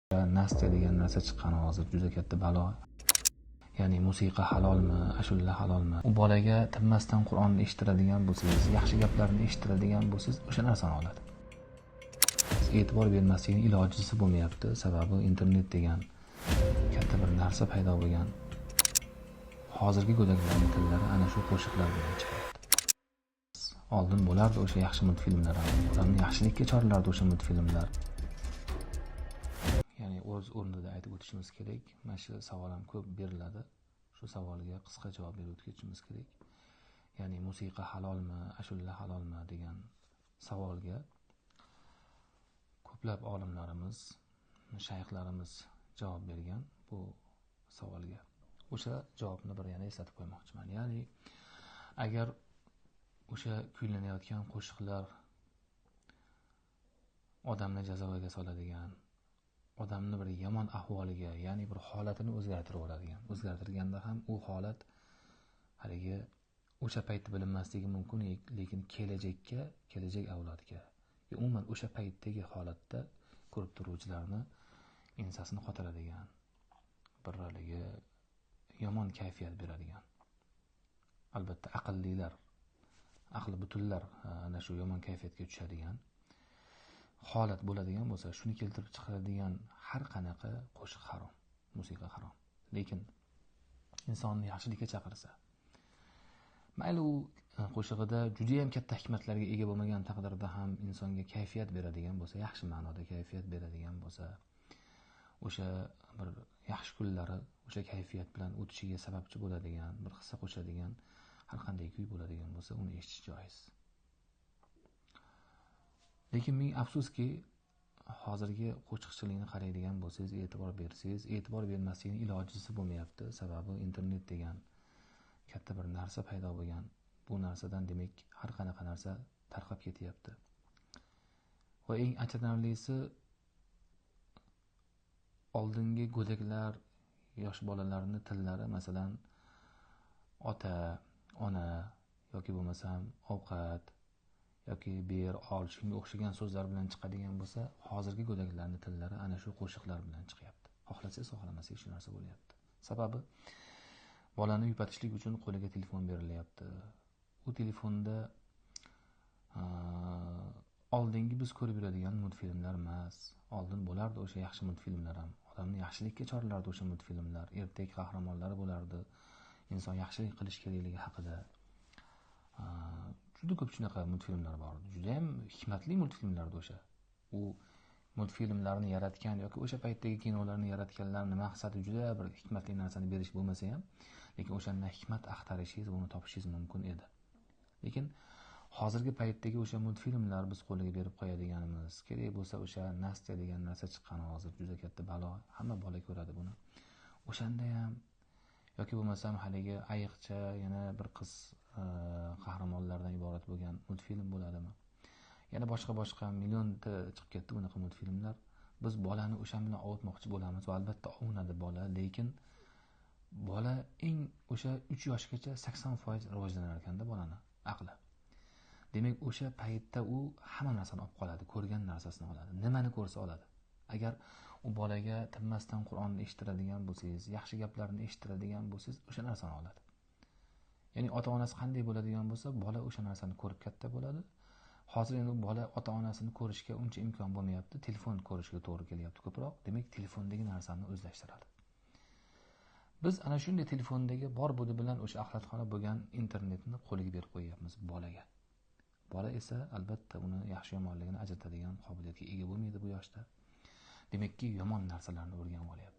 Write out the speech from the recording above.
Nastya degan narsa chiqqan hozir juda katta balo. Ya'ni musiqa halolmi, ashula halolmi? U bolaga tinmasdan Qur'onni eshittiradigan bo'lsangiz, yaxshi gaplarni eshittiradigan bo'lsangiz, o'sha narsani oladi. E'tibor bermaslikning ilojisi bo'lmayapti. Sababi internet degan katta bir narsa paydo bo'lgan. Hozirgi go'daklarning tillari ana shu qo'shiqlar bilan chiqyapti. Oldin bo'lardi o'sha yaxshi multfilmlar, odamni yaxshilikka chorlardi o'sha multfilmlar. Ya'ni o'z o'rnida aytib o'tishimiz kerak. Mana shu savol ham ko'p beriladi. Shu savolga qisqa javob berib o'tishimiz kerak. Ya'ni musiqa halolmi, ashula halolmi degan savolga ko'plab olimlarimiz, shayxlarimiz javob bergan bu savolga. O'sha javobni bir yana eslatib qo'ymoqchiman. Ya'ni agar o'sha kuylanayotgan qo'shiqlar odamni jazavaga soladigan, odamni bir yomon ahvoliga, ya'ni bir holatini o'zgartirib oladigan, o'zgartirganda ham u holat haligi o'sha paytda bilinmasligi mumkin, lekin kelajak avlodga, umuman o'sha paytdagi holatda ko'rib turuvchilarni ensasini qotiradigan, bir haligi yomon kayfiyat beradigan. Albatta aqllilar, aqli butunlar ana shu yomon kayfiyatga tushadigan holat bo'ladigan bo'lsa, shuni keltirib chiqaradigan har qanaqa qo'shiq harom, musiqa harom. Lekin insonni yaxshilikka chaqirsa, mayli u qo'shig'ida juda ham katta hikmatlarga ega bo'lmagan taqdirda ham insonga kayfiyat beradigan bo'lsa, yaxshi ma'noda kayfiyat beradigan bo'lsa, o'sha bir yaxshi kunlari o'sha kayfiyat bilan o'tishiga sababchi bo'ladigan, bir hissa qo'shadigan har qanday kuy bo'ladigan bo'lsa, uni eshitish joiz. Lekin ming afsuski, hozirgi qo'shiqchilikni qaraydigan bo'lsangiz, e'tibor bersangiz, e'tibor bermaslikning ilojisi bo'lmayapti. Sababi internet degan katta bir narsa paydo bo'lgan. Bu narsadan demak har qanaqa narsa tarqab ketyapti. Va eng achinarlisi, oldingi go'daklar, yosh bolalarning tillari, masalan, ota, ona yoki bo'lmasam ovqat yoki ber, ol, shunga o'xshagan so'zlar bilan chiqadigan bo'lsa, hozirgi go'daklarning tillari ana shu qo'shiqlar bilan chiqyapti. Xohlasangiz, xohlamasangiz shu narsa bo'lyapti. Sababi bolani yupatishlik uchun qo'liga telefon berilyapti. U telefonda oldingi biz ko'rib yuradigan multfilmlar emas. Oldin bo'lardi o'sha yaxshi multfilmlar ham. Odamni yaxshilikka chorlardi o'sha multfilmlar. Ertak qahramonlari bo'lardi. Inson yaxshilik qilish kerakligi haqida. Juda ko'p shunaqa multfilmlar bor. Juda ham hikmatli multfilmlardi o'sha. U multfilmlarni yaratgan yoki o'sha paytdagi kinolarni yaratganlarning maqsadi juda bir hikmatli narsani berish bo'lmasa ham, lekin o'shandan hikmat axtarishingiz, uni topishingiz mumkin edi. Lekin hozirgi paytdagi o'sha multfilmlar biz qo'liga berib qo'yadiganimiz, kerak bo'lsa o'sha Nastya degan narsa chiqqan hozir juda katta balo, hamma bola ko'radi buni. O'shanda ham yoki bo'lmasam haligi ayiqcha yana bir qiz qahramonlardan iborat bo'lgan multfilm bo'ladimi? Yana boshqa millionta chiqib ketdi bunaqa multfilmlar. Biz bolani o'sha bilan ovutmoqchi bo'lamiz va albatta ovunadi bola, lekin bola eng o'sha 3 yoshgacha 80% rivojlanar ekanda bolani aqli. Demak, o'sha paytda u hamma narsani olib qoladi, ko'rgan narsasini oladi, nimani ko'rsa oladi. Agar u bolaga tinmasdan Qur'onni eshittiradigan bo'lsangiz, yaxshi gaplarni eshittiradigan bo'lsangiz, o'sha narsani oladi. Ya'ni ota-onasi qanday bo'ladigan bo'lsa, bola o'sha narsani ko'rib katta bo'ladi. Hozir endi bola ota-onasini ko'rishga uncha imkon bo'lmayapti, telefon ko'rishga to'g'ri kelyapti ko'proq. Demak, telefondagi narsani o'zlashtiradi. Biz ana shunday telefondagi bor budi bilan o'sha axlatxona bo'lgan internetni qo'liga berib qo'yyapmiz bolaga. Bola esa albatta uni yaxshi yomonligini ajratadigan qobiliyatga ega bo'lmaydi bu yoshda. Demakki, yomon narsalarni o'rganib olyapti.